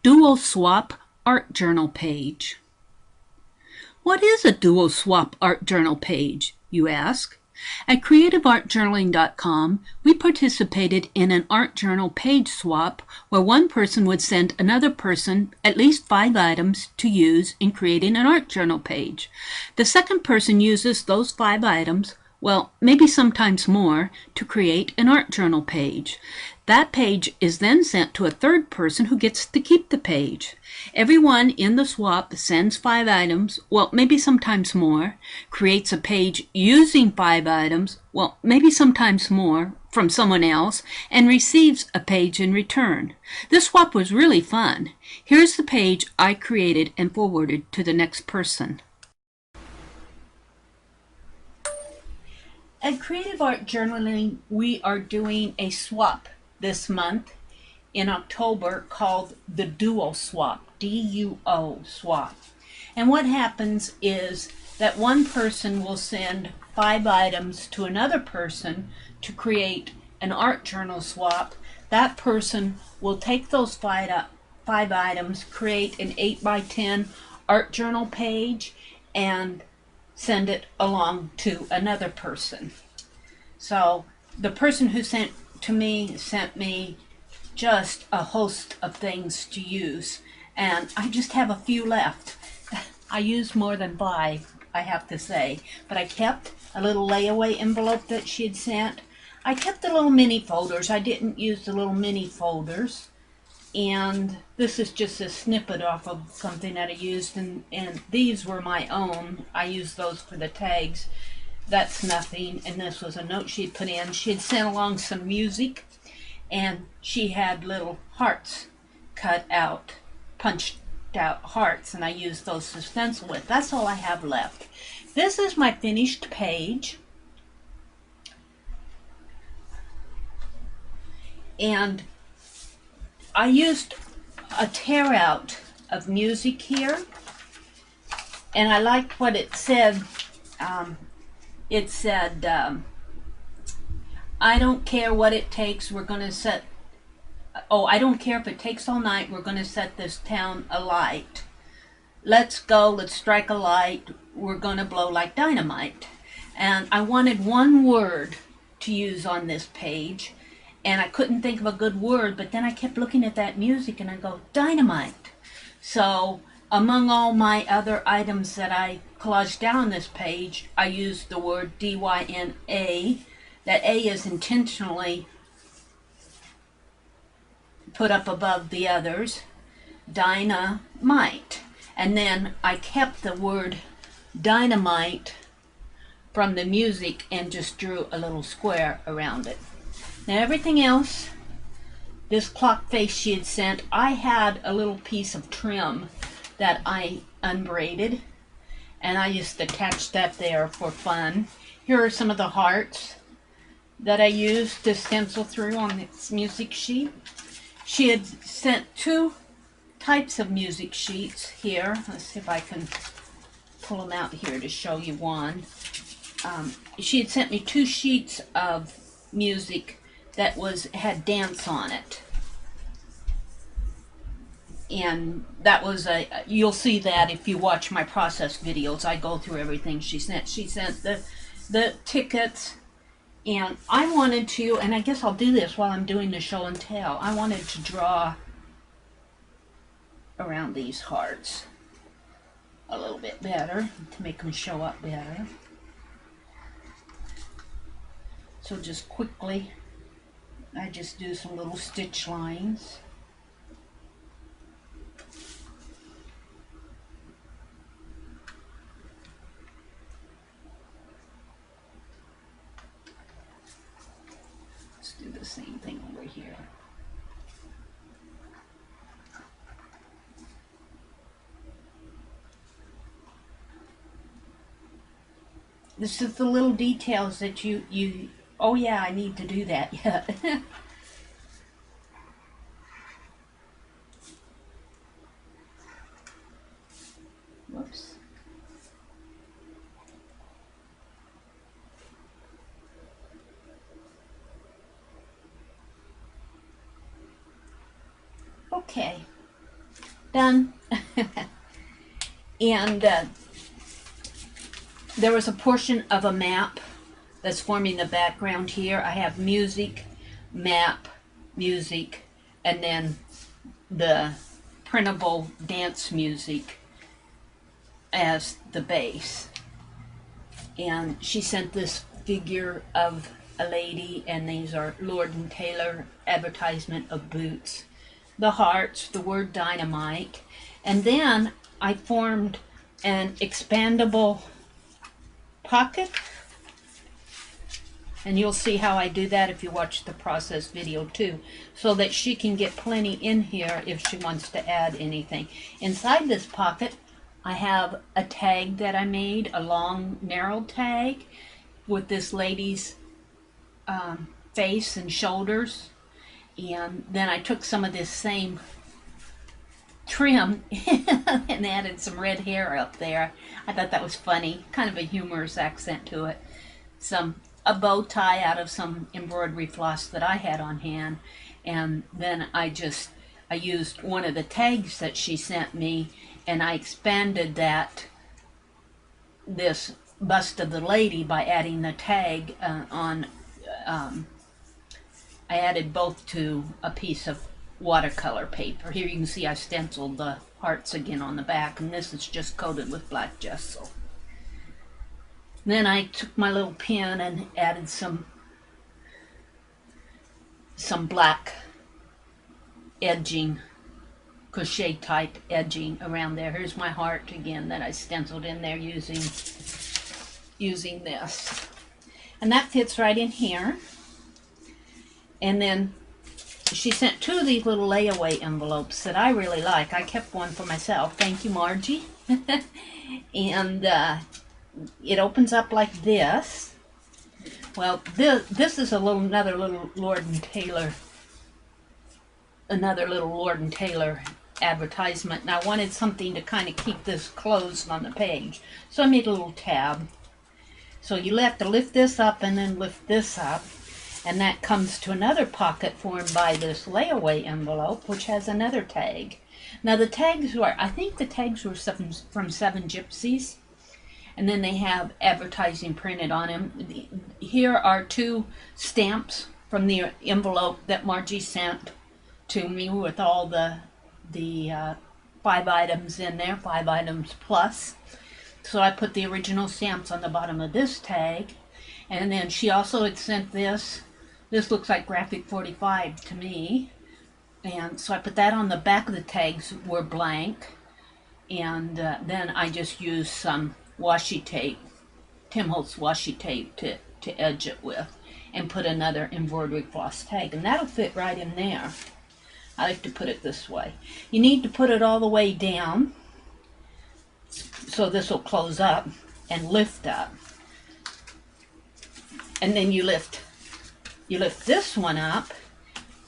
Dual Swap Art Journal page. What is a Dual Swap Art Journal page, you ask? At creativeartjournaling.com, we participated in an art journal page swap where one person would send another person at least 5 items to use in creating an art journal page. The second person uses those 5 items, well, maybe sometimes more, to create an art journal page. That page is then sent to a third person who gets to keep the page. Everyone in the swap sends 5 items, well, maybe sometimes more, creates a page using 5 items, well, maybe sometimes more, from someone else, and receives a page in return. This swap was really fun. Here's the page I created and forwarded to the next person. At Creative Art Journaling, we are doing a swap this month in October called the Duo Swap, D-U-O swap. And what happens is that one person will send 5 items to another person to create an art journal swap. That person will take those 5 items, create an 8x10 art journal page, and send it along to another person. So the person who sent me just a host of things to use, and I just have a few left. I used more than 5, I have to say, but I kept a little layaway envelope that she had sent. I kept the little mini folders. I didn't use the little mini folders, and this is just a snippet off of something that I used, and these were my own. I used those for the tags. That's nothing, and this was a note she had put in. She had sent along some music, and she had little hearts cut out, punched out hearts, and I used those to stencil with. That's all I have left. This is my finished page, and I used a tear out of music here, and I liked what it said. It said, I don't care what it takes, we're going to set, I don't care if it takes all night, we're going to set this town alight. Let's go, let's strike a light, we're going to blow like dynamite. And I wanted one word to use on this page, and I couldn't think of a good word, but then I kept looking at that music and I go, dynamite. So among all my other items that I collaged down on this page, I used the word D-Y-N-A. That A is intentionally put up above the others. Dynamite. And then I kept the word dynamite from the music and just drew a little square around it. Now everything else, this clock face she had sent, I had a little piece of trim that I unbraided, and I just attached that there for fun. Here are some of the hearts that I used to stencil through on this music sheet. She had sent 2 types of music sheets here. Let's see if I can pull them out here to show you one. She had sent me 2 sheets of music that had dance on it. And that was you'll see that if you watch my process videos. I go through everything she sent. She sent the tickets, and I wanted to, and I guess I'll do this while I'm doing the show and tell, I wanted to draw around these hearts a little bit better to make them show up better. So just quickly, I just do some little stitch lines. Let's do the same thing over here. This is the little details that you oh yeah, I need to do that. Yeah. Whoops. Okay. done. And there was a portion of a map that's forming the background here. I have music, map, music, and then the printable dance music as the base. And she sent this figure of a lady, and these are Lord and Taylor advertisement of boots, the hearts, the word dynamite, and then I formed an expandable pocket, and you'll see how I do that if you watch the process video too, so that she can get plenty in here if she wants to add anything. Inside this pocket I have a tag that I made, a long narrow tag with this lady's face and shoulders, and then I took some of this same trim and added some red hair up there. I thought that was funny, kind of a humorous accent to it. A bow tie out of some embroidery floss that I had on hand, and then I used one of the tags that she sent me, and I expanded this bust of the lady by adding the tag on. I added both to a piece of watercolor paper. Here you can see I stenciled the hearts again on the back, and this is just coated with black gesso. Then I took my little pen and added some black edging, crochet type edging around there. Here's my heart again that I stenciled in there using this. And that fits right in here. And then she sent 2 of these little layaway envelopes that I really like. I kept one for myself. Thank you, Margie. And it opens up like this. Well, this is another little Lord and Taylor advertisement, and I wanted something to kind of keep this closed on the page, so I made a little tab. So you have to lift this up and then lift this up, and that comes to another pocket formed by this layaway envelope, which has another tag. Now the tags I think the tags were from Seven Gypsies, and then they have advertising printed on them. Here are 2 stamps from the envelope that Margie sent to me with all the 5 items in there, 5 items plus. So I put the original stamps on the bottom of this tag, and then she also had sent this. This looks like graphic 45 to me, and so I put that on the back of the tags were blank, and then I just used some washi tape, Tim Holtz washi tape to edge it with, and put another embroidery floss tag, and that'll fit right in there. I like to put it this way. You need to put it all the way down so this will close up and lift up, and then you lift this one up,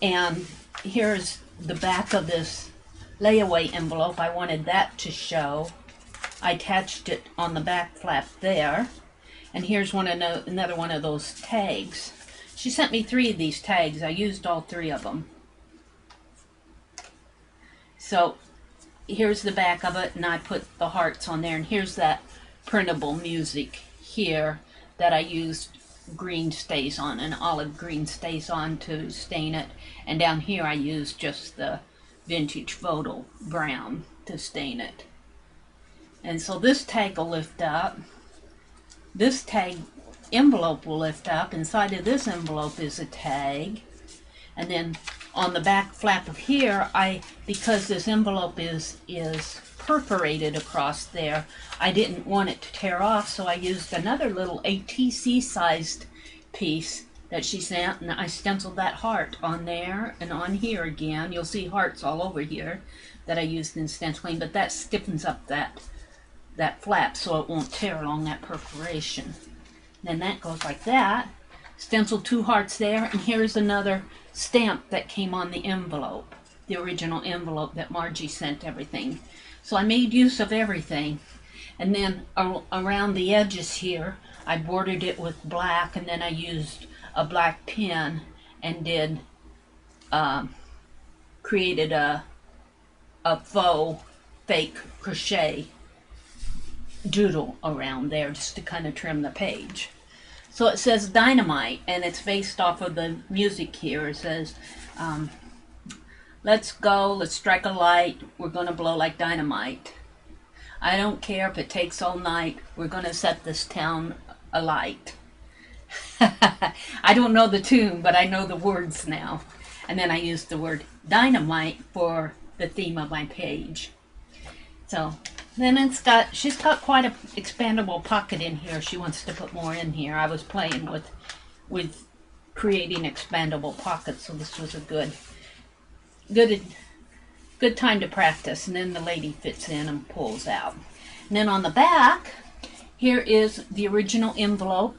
and here's the back of this layaway envelope. I wanted that to show. I attached it on the back flap there, and here's another one of those tags. She sent me 3 of these tags. I used all 3 of them. So here's the back of it, and I put the hearts on there, and here's that printable music here that I used green stays on, an olive green stays on to stain it, and down here I used just the vintage photo brown to stain it. And so this tag will lift up, this tag envelope will lift up, inside of this envelope is a tag, and then on the back flap of here, because this envelope is perforated across there, I didn't want it to tear off, so I used another little ATC sized piece that she sent, and I stenciled that heart on there and on here again. You'll see hearts all over here that I used in stenciling, but that stiffens up that flap so it won't tear along that perforation. Then that goes like that. Stencil 2 hearts there, and here's another stamp that came on the envelope, the original envelope that Margie sent everything. So I made use of everything, and then around the edges here I bordered it with black, and then I used a black pen and created a a faux fake crochet doodle around there just to kind of trim the page. So it says Dynamite, and it's based off of the music here. It says, let's go, let's strike a light, we're going to blow like dynamite. I don't care if it takes all night, we're going to set this town alight. I don't know the tune, but I know the words now. And then I used the word dynamite for the theme of my page. So then she's got quite an expandable pocket in here. She wants to put more in here. I was playing with creating expandable pockets, so this was a good time to practice. And then the lady fits in and pulls out. And then on the back, here is the original envelope.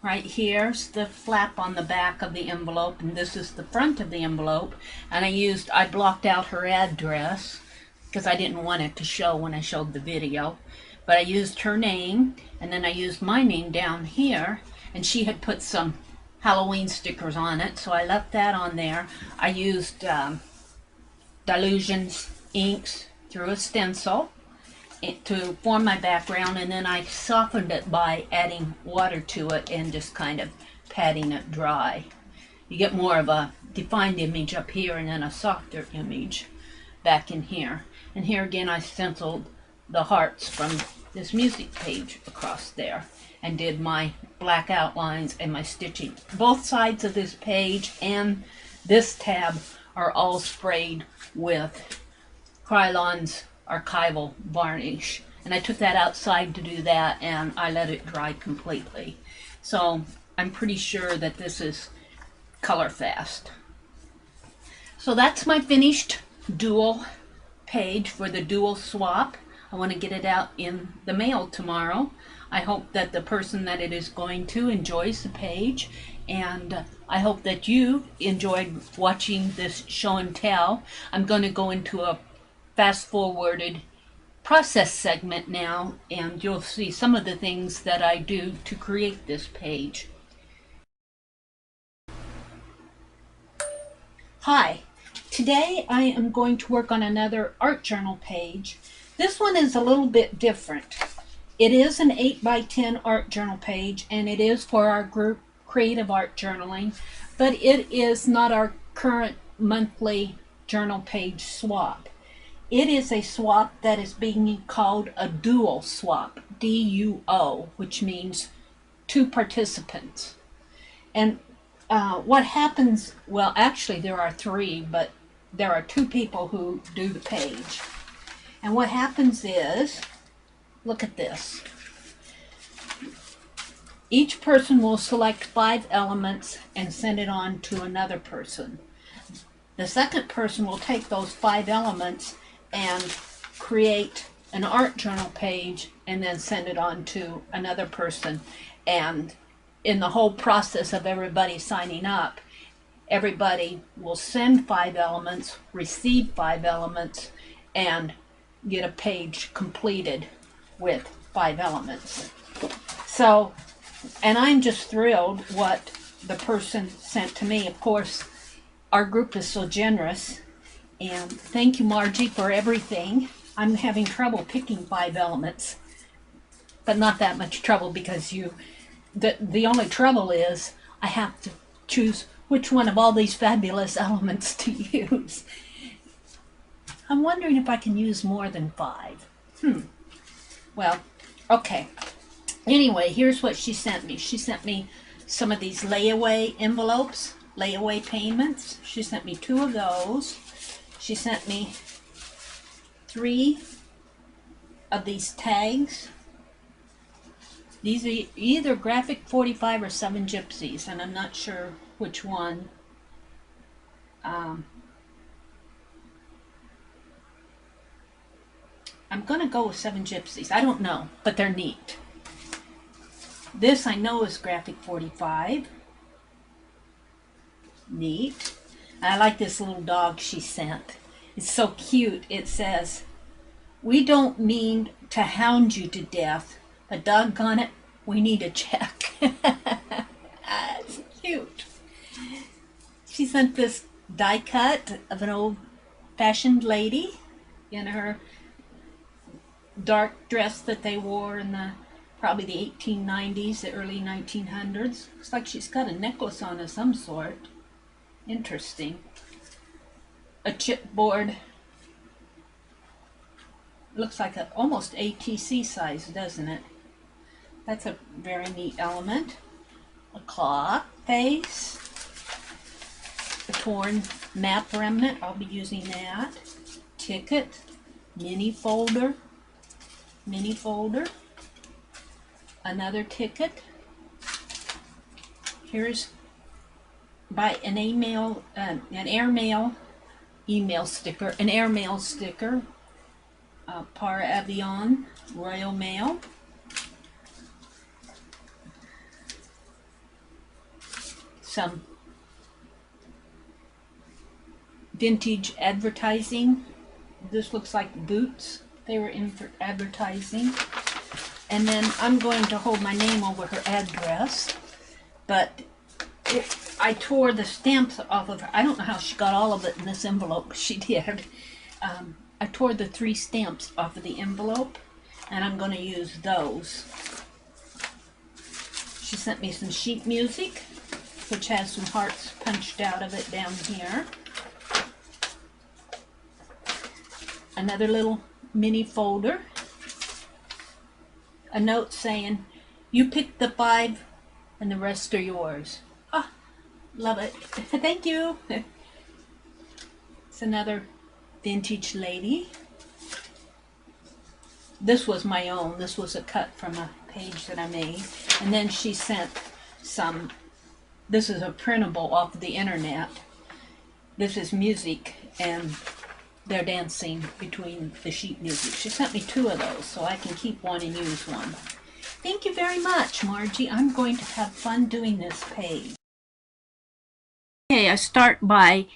Right here's the flap on the back of the envelope, and this is the front of the envelope. And I blocked out her address because I didn't want it to show when I showed the video. But I used her name, and then I used my name down here, and she had put some Halloween stickers on it, so I left that on there. I used Dilutions inks through a stencil to form my background, and then I softened it by adding water to it and just kind of patting it dry. You get more of a defined image up here and then a softer image back in here. And here again I stenciled the hearts from this music page across there and did my black outlines and my stitching. Both sides of this page and this tab are all sprayed with Krylon's archival varnish, and I took that outside to do that, and I let it dry completely. So I'm pretty sure that this is color fast. So that's my finished dual page for the dual swap. I want to get it out in the mail tomorrow. I hope that the person that it is going to enjoys the page, and I hope that you enjoyed watching this show and tell. I'm going to go into a fast-forwarded process segment now, and you'll see some of the things that I do to create this page. Hi, today I am going to work on another art journal page. This one is a little bit different. It is an 8x10 art journal page, and it is for our group Creative Art Journaling, but it is not our current monthly journal page swap. It is a swap that is being called a dual swap, D-U-O, which means two participants. And what happens, well, actually there are three, but there are two people who do the page. And what happens is, look at this. Each person will select 5 elements and send it on to another person. The second person will take those 5 elements and create an art journal page and then send it on to another person. And in the whole process of everybody signing up, everybody will send 5 elements, receive 5 elements, and get a page completed with 5 elements. So, and I'm just thrilled what the person sent to me. Of course, our group is so generous. And thank you, Margie, for everything. I'm having trouble picking 5 elements, but not that much trouble because the only trouble is I have to choose which one of all these fabulous elements to use. I'm wondering if I can use more than 5. Well, okay. Anyway, here's what she sent me. She sent me some of these layaway envelopes, layaway payments. She sent me 2 of those. She sent me 3 of these tags. These are either Graphic 45 or 7 Gypsies, and I'm not sure which one. I'm going to go with 7 Gypsies. I don't know, but they're neat. This I know is Graphic 45. Neat. I like this little dog she sent. It's so cute. It says, "We don't mean to hound you to death, but doggone it, we need a check." It's cute. She sent this die cut of an old fashioned lady in her dark dress that they wore in the probably the 1890s, the early 1900s. Looks like she's got a necklace on of some sort. Interesting. A chipboard. Looks like almost ATC size, doesn't it? That's a very neat element. A clock face. A torn map remnant. I'll be using that. Ticket. Mini folder. Mini folder. Another ticket. Here's by an airmail sticker. Par Avion Royal Mail. Some vintage advertising. This looks like boots. They were in for advertising. And then I'm going to hold my name over her address. But I tore the stamps off of her. I don't know how she got all of it in this envelope, but she did. I tore the 3 stamps off of the envelope, and I'm going to use those. She sent me some sheet music, which has some hearts punched out of it down here. Another little mini folder. A note saying, "You picked the 5 and the rest are yours." Ah, love it. Thank you. It's another vintage lady. This was my own. This was a cut from a page that I made. And then she sent some, this is a printable off the internet. This is music, and they're dancing between the sheet music. She sent me 2 of those, so I can keep one and use one. Thank you very much, Margie. I'm going to have fun doing this page. Okay, I start by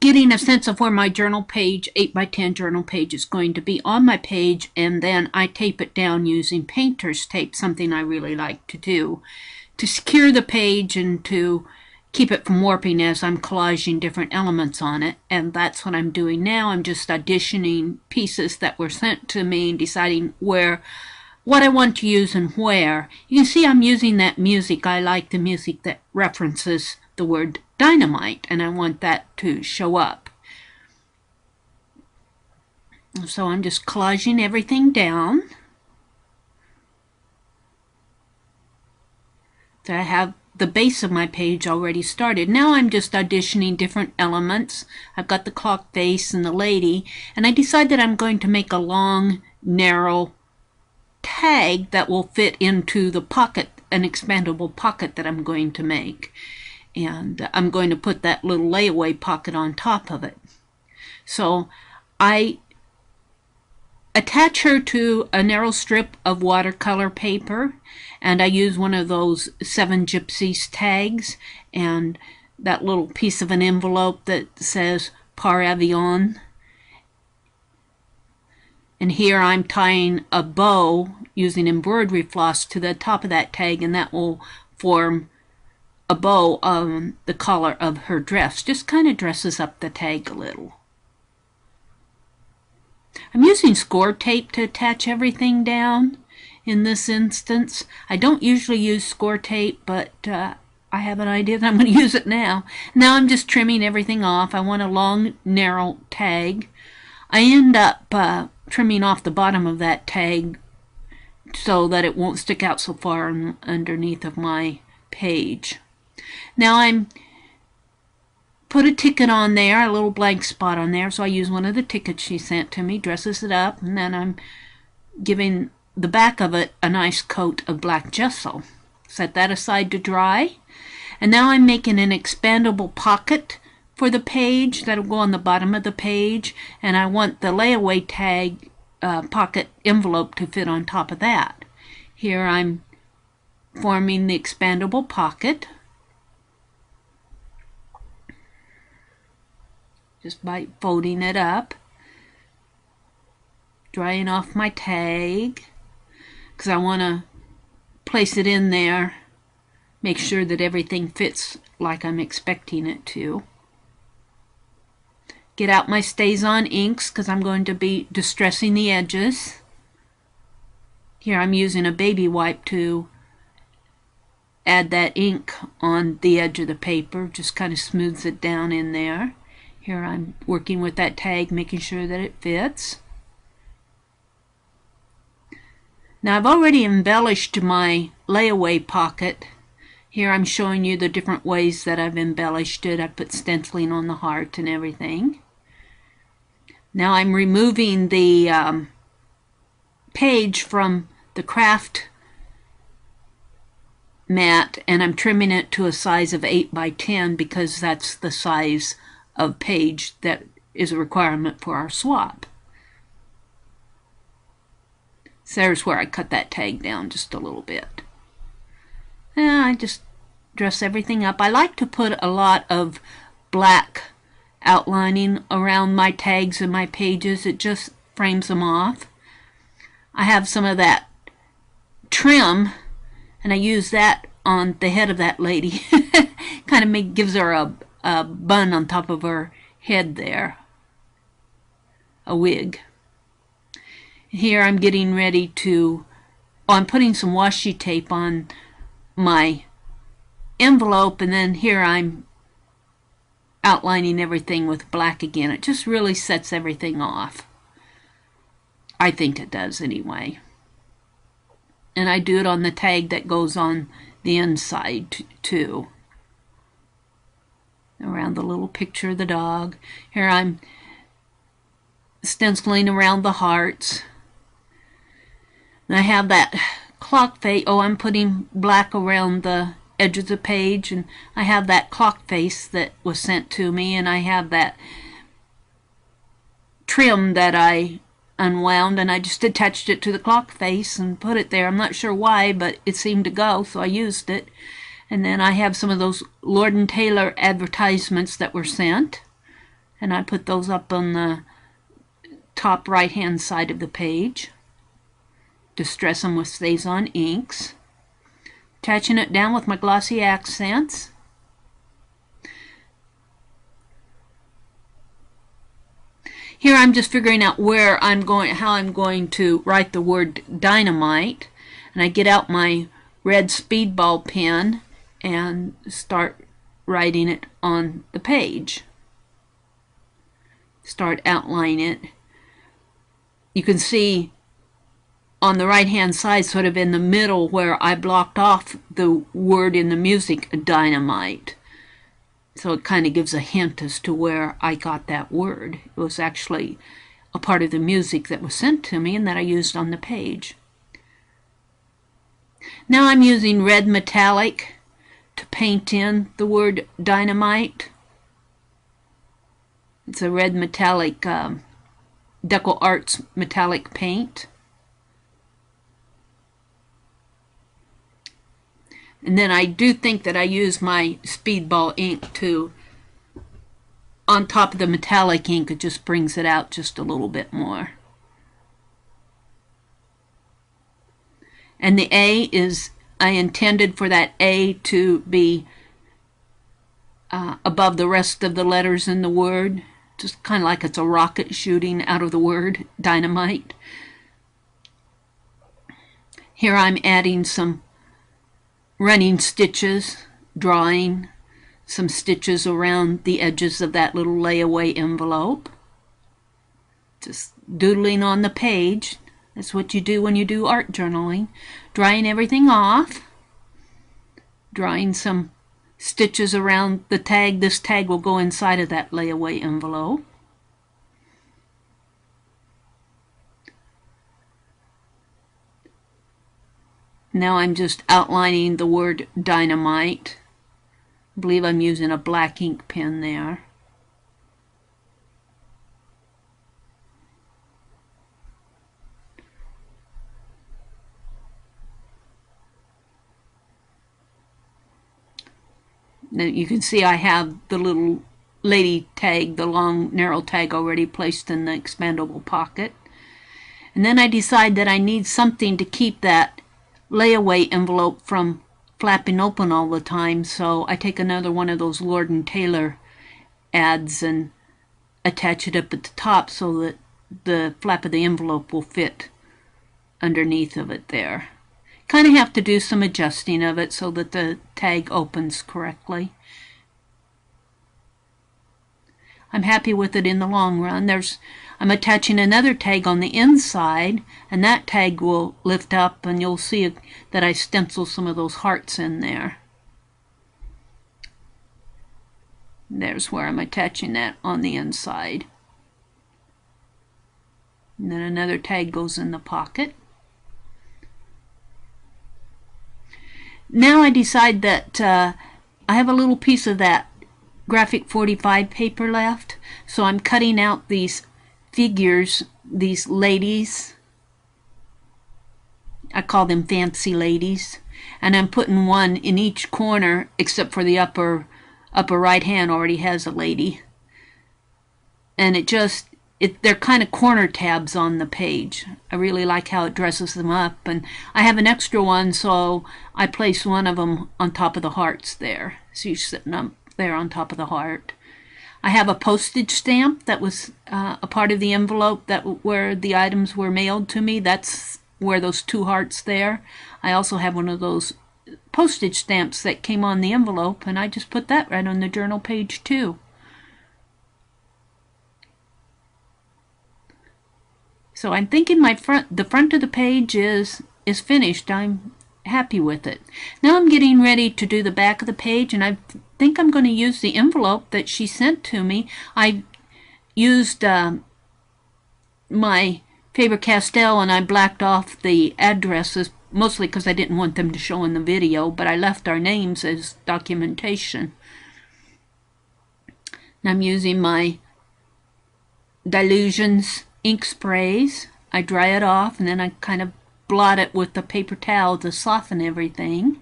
getting a sense of where my journal page, 8x10 journal page, is going to be on my page, and then I tape it down using painter's tape, something I really like to do, to secure the page and to keep it from warping as I'm collaging different elements on it. And that's what I'm doing now. I'm just auditioning pieces that were sent to me and deciding what I want to use and where. You can see I'm using that music. I like the music that references the word dynamite, and I want that to show up. So I'm just collaging everything down. So I have the base of my page already started. Now I'm just auditioning different elements. I've got the clock face and the lady, and I decide that I'm going to make a long, narrow tag that will fit into the pocket, an expandable pocket that I'm going to make. And I'm going to put that little layaway pocket on top of it. So I attach her to a narrow strip of watercolor paper, and I use one of those 7 Gypsies tags and that little piece of an envelope that says Par Avion. And here I'm tying a bow using embroidery floss to the top of that tag, and that will form a bow on the collar of her dress. Just kind of dresses up the tag a little. I'm using score tape to attach everything down in this instance. I don't usually use score tape, but I have an idea that I'm going to use it now. Now I'm just trimming everything off. I want a long, narrow tag. I end up trimming off the bottom of that tag so that it won't stick out so far underneath of my page. Now I'm put a ticket on there, a little blank spot on there, so I use one of the tickets she sent to me, dresses it up, and then I'm giving the back of it a nice coat of black gesso. Set that aside to dry, and now I'm making an expandable pocket for the page that'll go on the bottom of the page, and I want the layaway tag pocket envelope to fit on top of that. Here I'm forming the expandable pocket just by folding it up, drying off my tag because I want to place it in there, make sure that everything fits like I'm expecting it to. Get out my StazOn inks because I'm going to be distressing the edges. Here I'm using a baby wipe to add that ink on the edge of the paper, just kind of smooths it down in there. Here I'm working with that tag, making sure that it fits. Now I've already embellished my layaway pocket. Here I'm showing you the different ways that I've embellished it. I put stenciling on the heart and everything. Now I'm removing the page from the craft mat, and I'm trimming it to a size of 8 by 10 because that's the size of page that is a requirement for our swap. So there's where I cut that tag down just a little bit. And I just dress everything up. I like to put a lot of black outlining around my tags and my pages. It just frames them off. I have some of that trim, and I use that on the head of that lady. Kind of gives her a bun on top of her head there, a wig. Here I'm getting ready to, I'm putting some washi tape on my envelope, and then here I'm outlining everything with black again. It just really sets everything off. I think it does anyway. And I do it on the tag that goes on the inside too. Around the little picture of the dog. Here I'm stenciling around the hearts. And I have that clock face. Oh, I'm putting black around the edge of the page, and I have that clock face that was sent to me, and I have that trim that I unwound, and I just attached it to the clock face and put it there. I'm not sure why, but it seemed to go, so I used it. And then I have some of those Lord & Taylor advertisements that were sent, and I put those up on the top right hand side of the page. Distress them with StazOn inks. Attaching it down with my glossy accents. Here I'm just figuring out where I'm going, how I'm going to write the word dynamite, and I get out my red speedball pen and start writing it on the page. Start outlining it. You can see on the right hand side, sort of in the middle, where I blocked off the word in the music, dynamite. So it kind of gives a hint as to where I got that word. It was actually a part of the music that was sent to me and that I used on the page. Now I'm using red metallic to paint in the word dynamite. It's a red metallic Deco Arts metallic paint. And then I do think that I use my speedball ink to, on top of the metallic ink, it just brings it out just a little bit more. And the A is, I intended for that A to be above the rest of the letters in the word, just kind of like it's a rocket shooting out of the word dynamite. Here I'm adding some running stitches, drawing some stitches around the edges of that little layaway envelope. Just doodling on the page. That's what you do when you do art journaling. Drying everything off. Drawing some stitches around the tag. This tag will go inside of that layaway envelope. Now I'm just outlining the word dynamite. I believe I'm using a black ink pen there. Now you can see I have the little lady tag, the long narrow tag already placed in the expandable pocket. And then I decide that I need something to keep that layaway envelope from flapping open all the time, so I take another one of those Lord & Taylor ads and attach it up at the top so that the flap of the envelope will fit underneath of it there. Kind of have to do some adjusting of it so that the tag opens correctly. I'm happy with it in the long run. I'm attaching another tag on the inside, and that tag will lift up, and you'll see that I stencil some of those hearts in there. There's where I'm attaching that on the inside. And then another tag goes in the pocket. Now I decide that I have a little piece of that graphic 45 paper left, so I'm cutting out these figures, these ladies. I call them fancy ladies, and I'm putting one in each corner, except for the upper right hand already has a lady, and they're kind of corner tabs on the page. I really like how it dresses them up, and I have an extra one, so I place one of them on top of the hearts there. So you're sitting up there on top of the heart. I have a postage stamp that was a part of the envelope where the items were mailed to me. That's where those two hearts there. I also have one of those postage stamps that came on the envelope, and I just put that right on the journal page too. So I'm thinking the front of the page is finished. I'm happy with it. Now I'm getting ready to do the back of the page, and I think I'm going to use the envelope that she sent to me. I used my Faber-Castell, and I blacked off the addresses, mostly because I didn't want them to show in the video, but I left our names as documentation. And I'm using my Dilutions ink sprays. I dry it off, and then I kind of blot it with the paper towel to soften everything.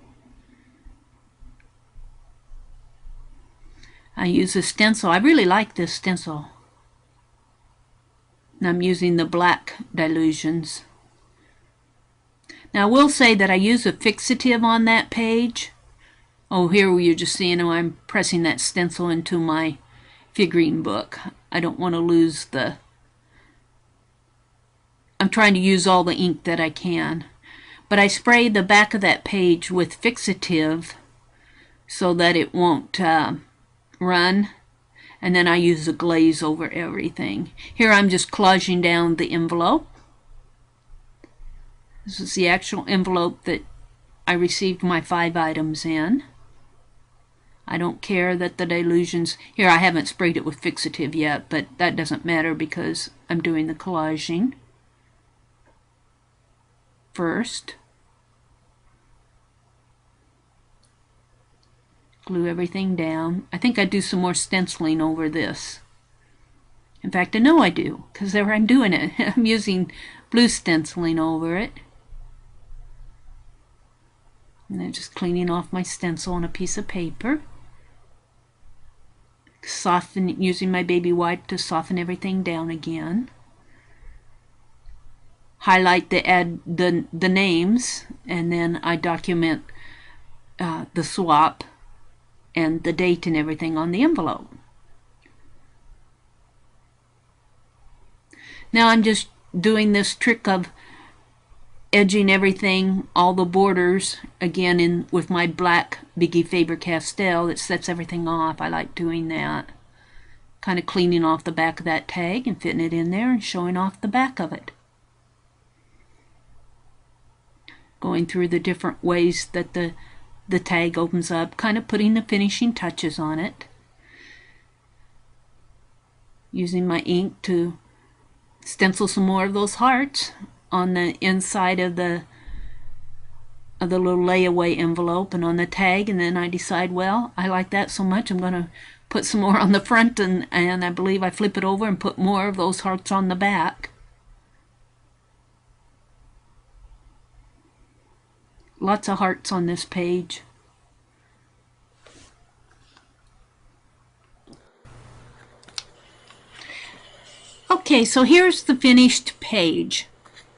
I use a stencil. I really like this stencil. And I'm using the black Dilutions. Now I will say that I use a fixative on that page. Oh, here you're just seeing how I'm pressing that stencil into my figurine book. I don't want to lose I'm trying to use all the ink that I can. But I spray the back of that page with fixative so that it won't run. And then I use a glaze over everything. Here I'm just collaging down the envelope. This is the actual envelope that I received my 5 items in. I don't care that the Dilutions, here I haven't sprayed it with fixative yet, but that doesn't matter because I'm doing the collaging first. Glue everything down. I think I do some more stenciling over this. In fact, I know I do, because there I'm doing it. I'm using blue stenciling over it. And then just cleaning off my stencil on a piece of paper. Using my baby wipe to soften everything down again. Highlight the names, and then I document the swap and the date and everything on the envelope. Now I'm just doing this trick of edging everything, all the borders, again with my black Biggie Faber-Castell that sets everything off. I like doing that. Kind of cleaning off the back of that tag and fitting it in there and showing off the back of it. Going through the different ways that the tag opens up, kind of putting the finishing touches on it. Using my ink to stencil some more of those hearts on the inside of the little layaway envelope and on the tag, and then I decide, well, I like that so much I'm going to put some more on the front, and I believe I flip it over and put more of those hearts on the back. Lots of hearts on this page. Okay, so here's the finished page.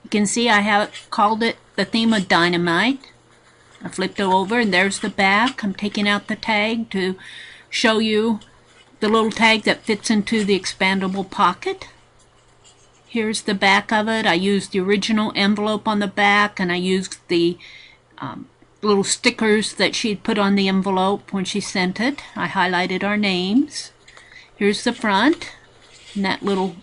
You can see I have called it the theme of dynamite. I flipped it over and there's the back. I'm taking out the tag to show you the little tag that fits into the expandable pocket. Here's the back of it. I used the original envelope on the back, and I used the little stickers that she'd put on the envelope when she sent it. I highlighted our names. Here's the front, and that little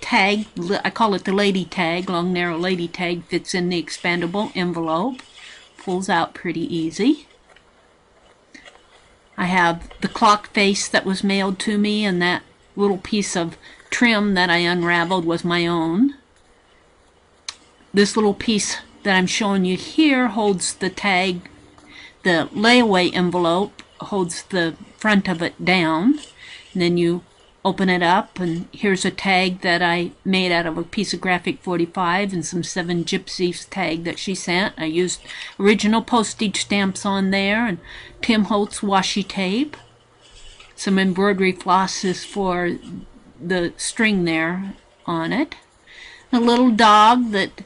tag, I call it the lady tag, long narrow lady tag, fits in the expandable envelope. Pulls out pretty easy. I have the clock face that was mailed to me, and that little piece of trim that I unraveled was my own. This little piece that I'm showing you here holds the tag. The layaway envelope holds the front of it down. And then you open it up, and here's a tag that I made out of a piece of graphic 45 and some 7 Gypsies tag that she sent. I used original postage stamps on there and Tim Holtz washi tape. Some embroidery flosses for the string there on it. A little dog that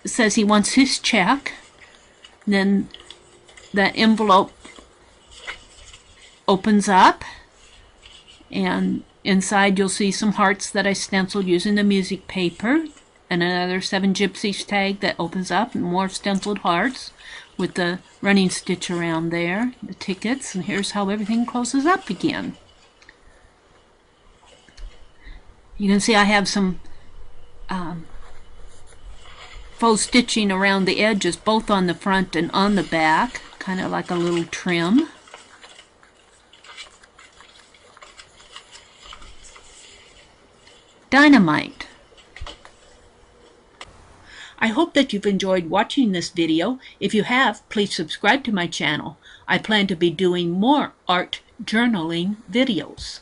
says he wants his check. Then that envelope opens up, and inside you'll see some hearts that I stenciled using the music paper, and another 7 Gypsies tag that opens up, and more stenciled hearts with the running stitch around there, the tickets, and here's how everything closes up again. You can see I have some faux stitching around the edges, both on the front and on the back, kind of like a little trim. Dynamite. I hope that you've enjoyed watching this video. If you have, please subscribe to my channel. I plan to be doing more art journaling videos.